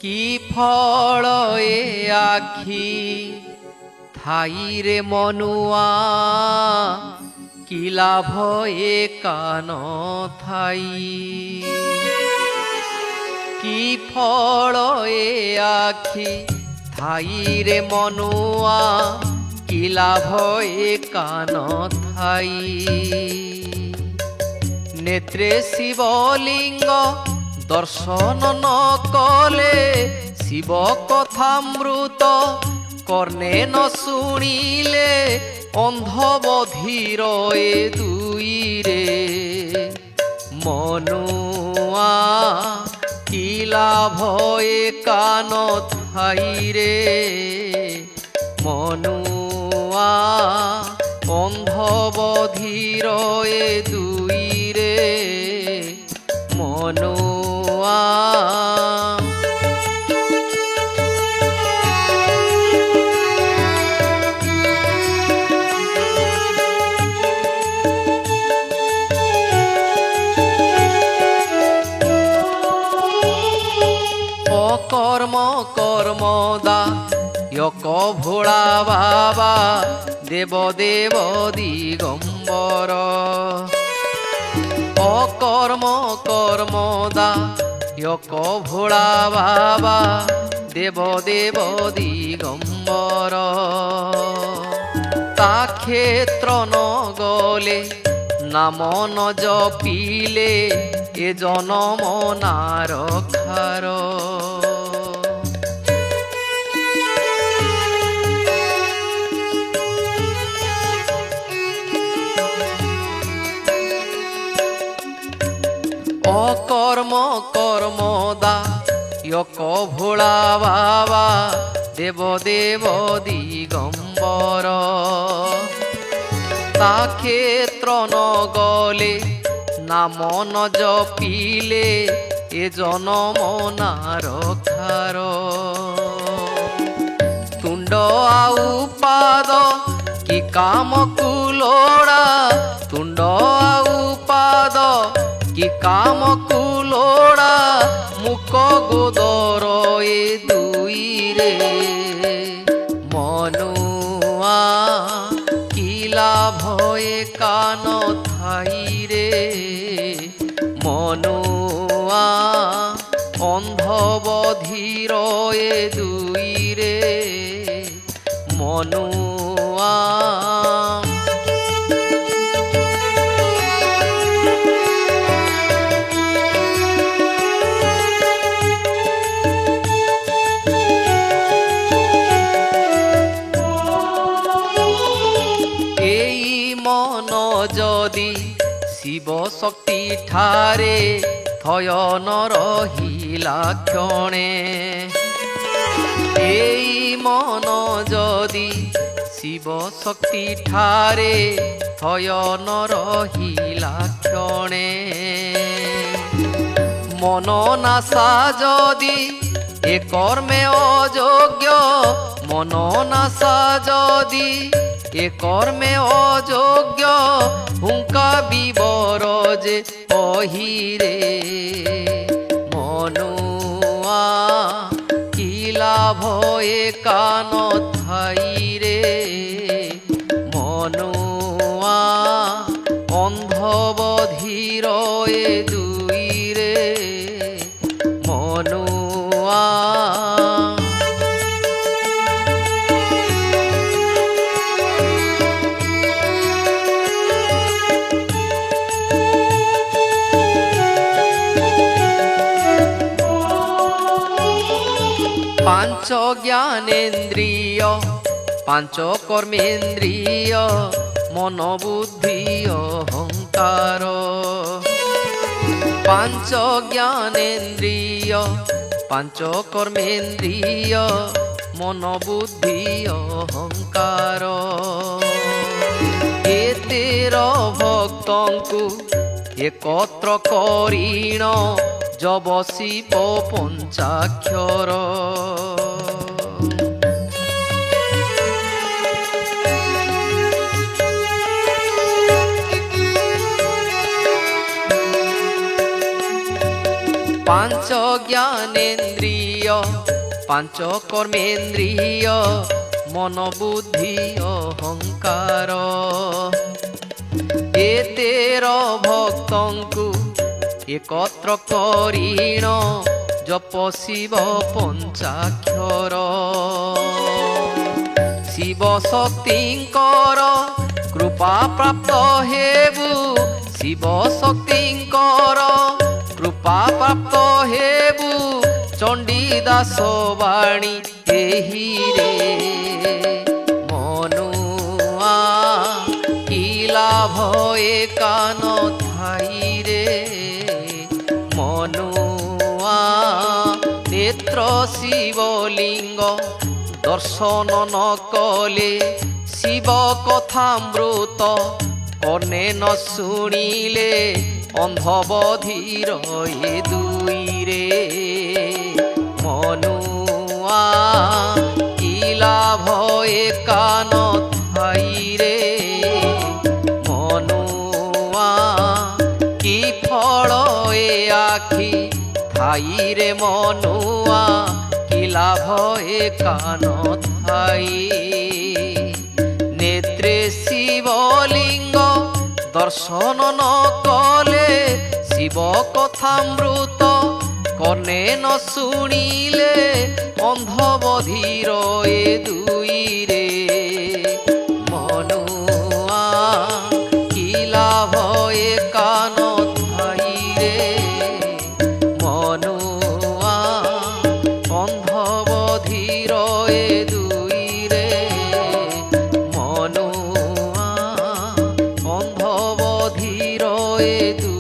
কি ফল এ আখি ঠাইরে মনুয়া, কি লাভ এ কান ঠাই। কি ফল এ আখি ঠাইরে মনুয়া, কি লাভ এ কান ঠাই। নেত্রে শিবলিঙ্গ দর্শন ন কলে, শিব কথামৃত কর্ণে ন শুনিলে, অন্ধ বধির এ দুই রে মনুয়া, কি লাভ এ কান ঠাই রে মনুয়া, অন্ধ বধির এ দুই রে মনুয়া। অকর্ম কর্মদা ইয়ক ভোলা বাবা, দেব দেব দিগম্বর। অকর্ম কর্মদা ইয়ক ভোলা বাবা, দেব দেব দিগম্বর। তা ক্ষেত্র ন গলে নাম ন জপিলে, এ জনম না রক্ষার। অকর্ম কর্মদা ইয়ক ভোলা বাবা, দেব দেব দিগম্বর। তা ক্ষেত্র ন গলে নাম ন জপিলে, এ জনম না রক্ষার। তুণ্ড আউ পাদ কি কাম কুলোড়া, তুণ্ড আউ পাদ কি কাম কুলোড়া, মুখ গোদর এ দুই রে মনুয়া, কি লাভ এ কান ঠাই রে মনুয়া, অন্ধ বধির এ দুই রে মনুয়া। যদি শিব শক্তি ঠারে থয় ন রহিলা ক্ষণে, এই মন যদি শিব শক্তি ঠারে থয় ন রহিলা ক্ষণে। মন নাশা যদি এ কর্মে অযোগ্য, মন নাশা যদি এ কর্মে অযোগ্য, হুঙ্কা বিবর যে অহিরে মনুয়া, কি লাভ এ কান ঠাই রে মনুয়া, অন্ধ বধির এ দুই রে মনুয়া। পাঞ্চ জ্ঞানেন্দ্রিয় পাঞ্চ কর্মেন্দ্রিয়, মন বুদ্ধি অহংকার। পাঞ্চ জ্ঞানেন্দ্রিয় পাঞ্চ কর্মেন্দ্রিয়, মন বুদ্ধি অহংকার। এতের ভক্তଙ୍କୁ একত্র করিণ, যব শিব পঞ্চাক্ষর। পাঞ্চ জ্ঞানেন্দ্রিয় পাঞ্চ কর্মেন্দ্রিয় মন বুদ্ধি অহংকার এ তের ভক্তଙ୍କୁ একত্র করিণ জপ শিব পঞ্চাক্ষর শিব শক্তিঙ্কর কৃপা প্রাপ্ত হেবু শিব শক্তিঙ্কর কৃপা প্রাপ্ত হেবু চণ্ডী দাস বাণী এহি রে মনুয়া কি লাভ এ কান থাই রে মনুয়া নেত্র শিবলিঙ্গ দর্শন ন কলে শিব কথামৃত কর্ণে ন শুনিলে অন্ধ বধির এ দুই রে মনুয়া কি লাভ এ কান থাই রে মনুয়া কি ফল এ আখি থাই রে মনুয়া কি লাভ এ কান থাই নেত্রে শিবলিঙ্গ দর্শন ন কলে শিব কথামৃত কর্ণে ন শুনিলে অন্ধ বধির এ দুই রে মনুয়া কি লাভ এ কান থাই রে মনুয়া অন্ধ বধির এ দুই রে মনুয়া অন্ধ বধির এ দুই